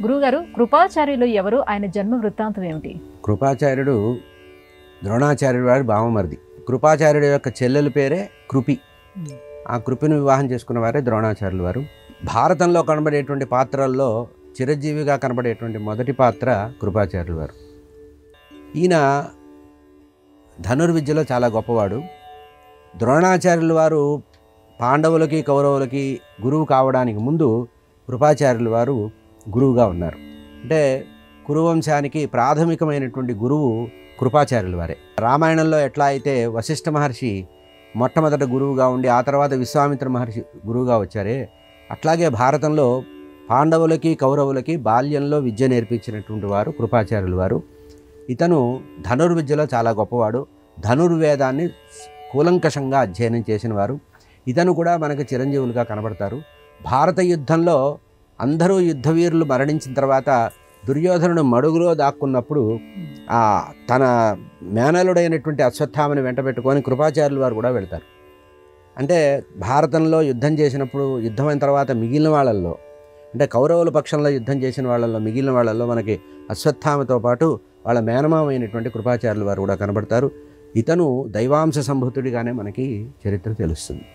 గురువుగారు, కృపాచార్యులు ఎవరు? ఆయన జన్మ వృత్తాంతం ఏమిటి? కృపాచార్యుడు ద్రోణాచార్యుడు వారి బావమరిది. కృపాచార్యుడు యొక్క చెల్లెల పేరే కృపి. ఆ కృపిని వివాహం చేసుకున్న వారే ద్రోణాచార్యులు వారు. భారతంలో కనబడేటువంటి పాత్రల్లో చిరంజీవిగా కనబడేటువంటి మొదటి పాత్ర కృపాచార్యులు వారు. ఈయన ధనుర్విద్యలో చాలా గొప్పవాడు. ద్రోణాచార్యులు వారు పాండవులకి కౌరవులకి గురువు కావడానికి ముందు కృపాచార్యులు వారు గురువుగా ఉన్నారు. అంటే కురువంశానికి ప్రాథమికమైనటువంటి గురువు కృపాచార్యులు వారే. రామాయణంలో ఎట్లా అయితే వశిష్ఠ మహర్షి మొట్టమొదట గురువుగా ఉండి ఆ తర్వాత విశ్వామిత్ర మహర్షి గురువుగా వచ్చారే, అట్లాగే భారతంలో పాండవులకి కౌరవులకి బాల్యంలో విద్య నేర్పించినటువంటి వారు కృపాచార్యులు వారు. ఇతను ధనుర్విద్యలో చాలా గొప్పవాడు. ధనుర్వేదాన్ని కూలంకషంగా అధ్యయనం చేసిన వారు. ఇతను కూడా మనకు చిరంజీవులుగా కనబడతారు. భారత యుద్ధంలో అందరూ యుద్ధవీరులు మరణించిన తర్వాత దుర్యోధనుడు మడుగులో దాక్కున్నప్పుడు తన మేనలుడైనటువంటి అశ్వత్థామని వెంట పెట్టుకొని కృపాచార్యులు వారు కూడా వెళ్తారు. అంటే భారతంలో యుద్ధం చేసినప్పుడు యుద్ధమైన తర్వాత మిగిలిన వాళ్ళల్లో, అంటే కౌరవుల పక్షంలో యుద్ధం చేసిన వాళ్ళల్లో మిగిలిన వాళ్ళల్లో మనకి అశ్వత్థామతో పాటు వాళ్ళ మేనమామైనటువంటి కృపాచార్యులు వారు కూడా కనబడతారు. ఇతను దైవాంశ సంభూతుడిగానే మనకి చరిత్ర తెలుస్తుంది.